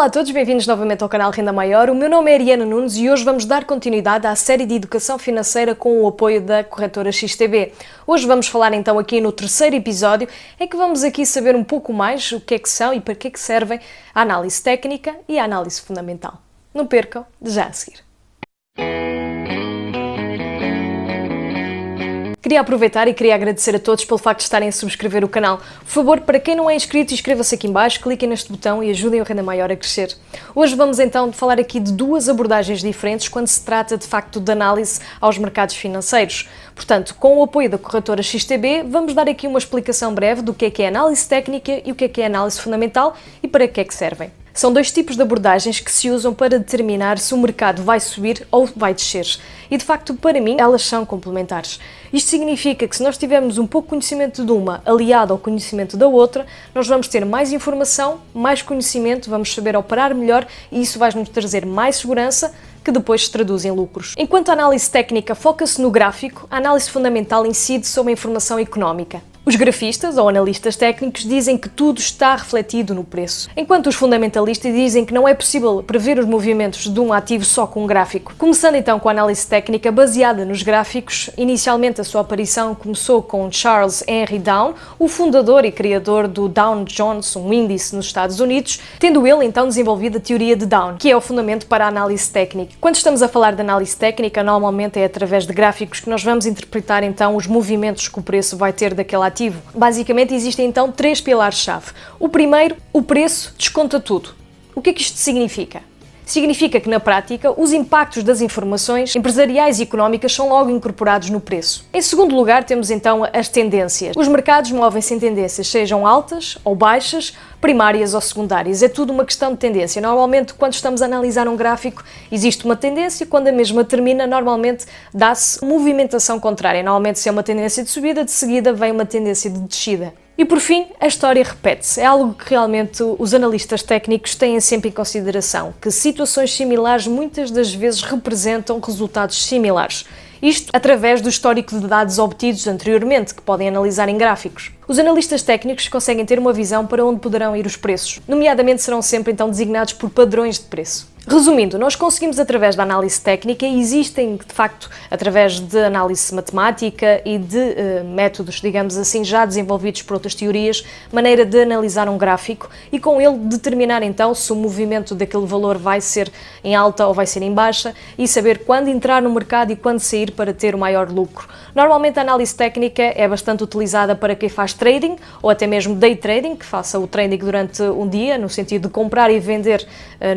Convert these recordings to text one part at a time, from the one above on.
Olá a todos, bem-vindos novamente ao canal Renda Maior. O meu nome é Ariana Nunes e hoje vamos dar continuidade à série de educação financeira com o apoio da corretora XTB. Hoje vamos falar então aqui no terceiro episódio, em que vamos aqui saber um pouco mais o que é que são e para que é que servem a análise técnica e a análise fundamental. Não percam, já a seguir. Queria aproveitar e queria agradecer a todos pelo facto de estarem a subscrever o canal. Por favor, para quem não é inscrito, inscreva-se aqui em baixo, cliquem neste botão e ajudem o Renda Maior a crescer. Hoje vamos então falar aqui de duas abordagens diferentes quando se trata de facto de análise aos mercados financeiros. Portanto, com o apoio da corretora XTB, vamos dar aqui uma explicação breve do que é análise técnica e o que é análise fundamental e para que é que servem. São dois tipos de abordagens que se usam para determinar se o mercado vai subir ou vai descer. E de facto, para mim, elas são complementares. Isto significa que se nós tivermos um pouco de conhecimento de uma aliado ao conhecimento da outra, nós vamos ter mais informação, mais conhecimento, vamos saber operar melhor e isso vai nos trazer mais segurança, que depois se traduz em lucros. Enquanto a análise técnica foca-se no gráfico, a análise fundamental incide sobre a informação económica. Os grafistas ou analistas técnicos dizem que tudo está refletido no preço, enquanto os fundamentalistas dizem que não é possível prever os movimentos de um ativo só com um gráfico. Começando então com a análise técnica baseada nos gráficos, inicialmente a sua aparição começou com Charles Henry Dow, o fundador e criador do Dow Jones, um índice nos Estados Unidos, tendo ele então desenvolvido a teoria de Dow, que é o fundamento para a análise técnica. Quando estamos a falar de análise técnica, normalmente é através de gráficos que nós vamos interpretar então os movimentos que o preço vai ter daquele ativo. Basicamente existem então três pilares-chave. O primeiro, o preço desconta tudo. O que é que isto significa? Significa que, na prática, os impactos das informações empresariais e económicas são logo incorporados no preço. Em segundo lugar, temos então as tendências. Os mercados movem-se em tendências, sejam altas ou baixas, primárias ou secundárias. É tudo uma questão de tendência. Normalmente, quando estamos a analisar um gráfico, existe uma tendência, quando a mesma termina, normalmente dá-se movimentação contrária. Normalmente, se é uma tendência de subida, de seguida vem uma tendência de descida. E por fim, a história repete-se. É algo que realmente os analistas técnicos têm sempre em consideração, que situações similares muitas das vezes representam resultados similares. Isto através do histórico de dados obtidos anteriormente, que podem analisar em gráficos. Os analistas técnicos conseguem ter uma visão para onde poderão ir os preços, nomeadamente serão sempre então designados por padrões de preço. Resumindo, nós conseguimos através da análise técnica e existem, de facto, através de análise matemática e de métodos, digamos assim, já desenvolvidos por outras teorias, maneira de analisar um gráfico e com ele determinar então se o movimento daquele valor vai ser em alta ou vai ser em baixa e saber quando entrar no mercado e quando sair para ter o maior lucro. Normalmente a análise técnica é bastante utilizada para quem faz trading ou até mesmo day trading, que faça o trading durante um dia, no sentido de comprar e vender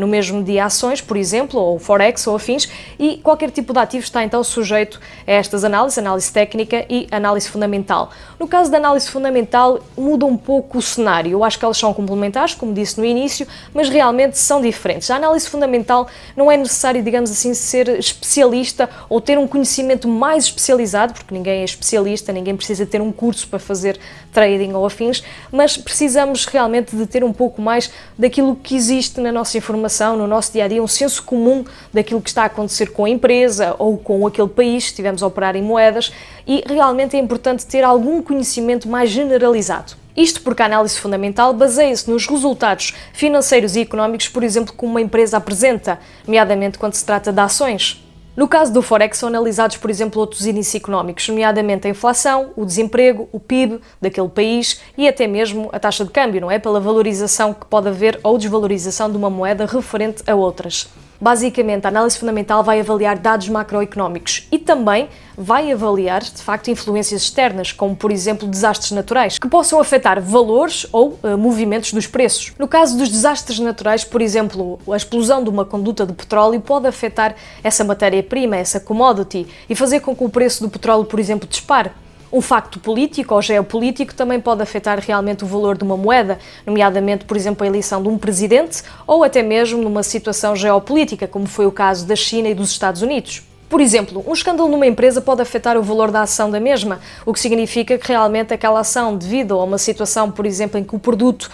no mesmo dia ações, por exemplo, ou forex ou afins, e qualquer tipo de ativo está então sujeito a estas análises, análise técnica e análise fundamental. No caso da análise fundamental, muda um pouco o cenário. Eu acho que elas são complementares, como disse no início, mas realmente são diferentes. A análise fundamental não é necessário, digamos assim, ser especialista ou ter um conhecimento mais especializado, porque ninguém é especialista, ninguém precisa ter um curso para fazer trading ou afins, mas precisamos realmente de ter um pouco mais daquilo que existe na nossa informação, no nosso dia-a-dia, um senso comum daquilo que está a acontecer com a empresa ou com aquele país, se estivermos a operar em moedas, e realmente é importante ter algum conhecimento mais generalizado. Isto porque a análise fundamental baseia-se nos resultados financeiros e económicos, por exemplo, que uma empresa apresenta, nomeadamente quando se trata de ações. No caso do Forex são analisados, por exemplo, outros índices económicos, nomeadamente a inflação, o desemprego, o PIB daquele país e até mesmo a taxa de câmbio, não é? Pela valorização que pode haver ou desvalorização de uma moeda referente a outras. Basicamente, a análise fundamental vai avaliar dados macroeconómicos e também vai avaliar, de facto, influências externas, como, por exemplo, desastres naturais, que possam afetar valores ou movimentos dos preços. No caso dos desastres naturais, por exemplo, a explosão de uma conduta de petróleo pode afetar essa matéria-prima, essa commodity, e fazer com que o preço do petróleo, por exemplo, dispare. Um facto político ou geopolítico também pode afetar realmente o valor de uma moeda, nomeadamente, por exemplo, a eleição de um presidente ou até mesmo numa situação geopolítica, como foi o caso da China e dos Estados Unidos. Por exemplo, um escândalo numa empresa pode afetar o valor da ação da mesma, o que significa que realmente aquela ação, devido a uma situação, por exemplo, em que o produto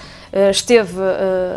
esteve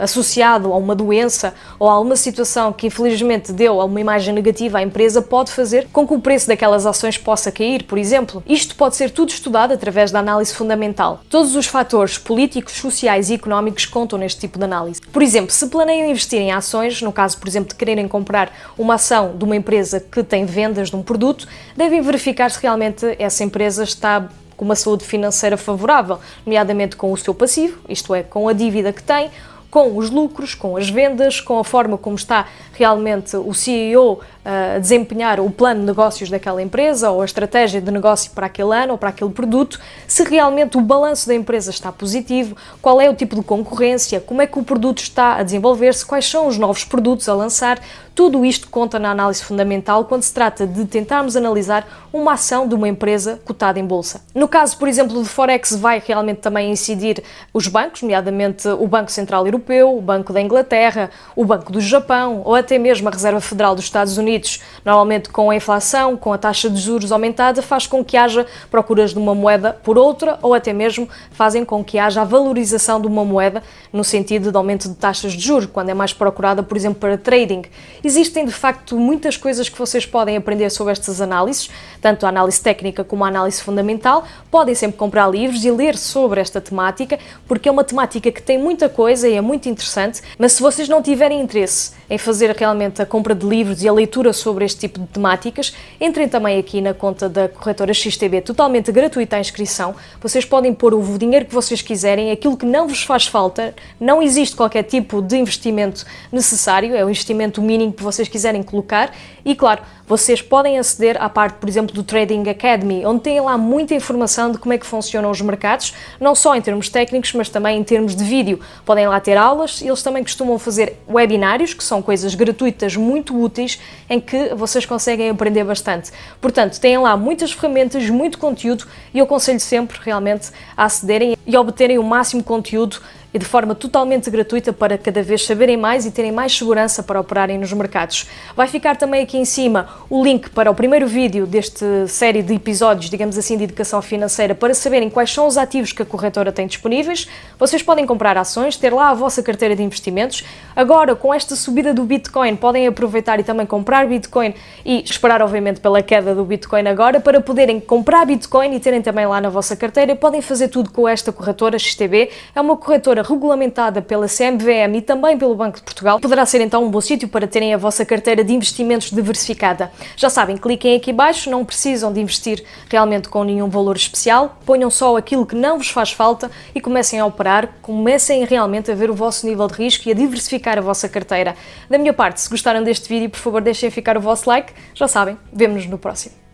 associado a uma doença ou a alguma situação que infelizmente deu a uma imagem negativa à empresa, pode fazer com que o preço daquelas ações possa cair, por exemplo. Isto pode ser tudo estudado através da análise fundamental. Todos os fatores políticos, sociais e económicos contam neste tipo de análise. Por exemplo, se planeiam investir em ações, no caso, por exemplo, de quererem comprar uma ação de uma empresa que tem vendas de um produto, devem verificar se realmente essa empresa está com uma saúde financeira favorável, nomeadamente com o seu passivo, isto é, com a dívida que tem, com os lucros, com as vendas, com a forma como está realmente o CEO a desempenhar o plano de negócios daquela empresa ou a estratégia de negócio para aquele ano ou para aquele produto, se realmente o balanço da empresa está positivo, qual é o tipo de concorrência, como é que o produto está a desenvolver-se, quais são os novos produtos a lançar. Tudo isto conta na análise fundamental quando se trata de tentarmos analisar uma ação de uma empresa cotada em bolsa. No caso, por exemplo, do Forex, vai realmente também incidir os bancos, nomeadamente o Banco Central Europeu, o Banco da Inglaterra, o Banco do Japão ou até mesmo a Reserva Federal dos Estados Unidos. Normalmente, com a inflação, com a taxa de juros aumentada, faz com que haja procuras de uma moeda por outra ou até mesmo fazem com que haja a valorização de uma moeda no sentido de aumento de taxas de juros, quando é mais procurada, por exemplo, para trading. Existem, de facto, muitas coisas que vocês podem aprender sobre estas análises, tanto a análise técnica como a análise fundamental. Podem sempre comprar livros e ler sobre esta temática, porque é uma temática que tem muita coisa e é muito interessante, mas se vocês não tiverem interesse em fazer realmente a compra de livros e a leitura sobre este tipo de temáticas, entrem também aqui na conta da corretora XTB, totalmente gratuita a inscrição. Vocês podem pôr o dinheiro que vocês quiserem, aquilo que não vos faz falta, não existe qualquer tipo de investimento necessário, é o investimento mínimo que vocês quiserem colocar e, claro, vocês podem aceder à parte, por exemplo, do Trading Academy, onde têm lá muita informação de como é que funcionam os mercados, não só em termos técnicos, mas também em termos de vídeo. Podem lá ter aulas, eles também costumam fazer webinários, que são coisas gratuitas muito úteis, em que vocês conseguem aprender bastante. Portanto, têm lá muitas ferramentas, muito conteúdo e eu aconselho sempre realmente a acederem e obterem o máximo conteúdo e de forma totalmente gratuita para cada vez saberem mais e terem mais segurança para operarem nos mercados. Vai ficar também aqui em cima o link para o primeiro vídeo desta série de episódios, digamos assim, de educação financeira, para saberem quais são os ativos que a corretora tem disponíveis. Vocês podem comprar ações, ter lá a vossa carteira de investimentos. Agora, com esta subida do Bitcoin, podem aproveitar e também comprar Bitcoin e esperar, obviamente, pela queda do Bitcoin agora, para poderem comprar Bitcoin e terem também lá na vossa carteira. Podem fazer tudo com esta corretora XTB. É uma corretora regulamentada pela CMVM e também pelo Banco de Portugal. Poderá ser então um bom sítio para terem a vossa carteira de investimentos diversificada. Já sabem, cliquem aqui abaixo, não precisam de investir realmente com nenhum valor especial, ponham só aquilo que não vos faz falta e comecem a operar, comecem realmente a ver o vosso nível de risco e a diversificar a vossa carteira. Da minha parte, se gostaram deste vídeo, por favor deixem ficar o vosso like, já sabem, vemo-nos no próximo.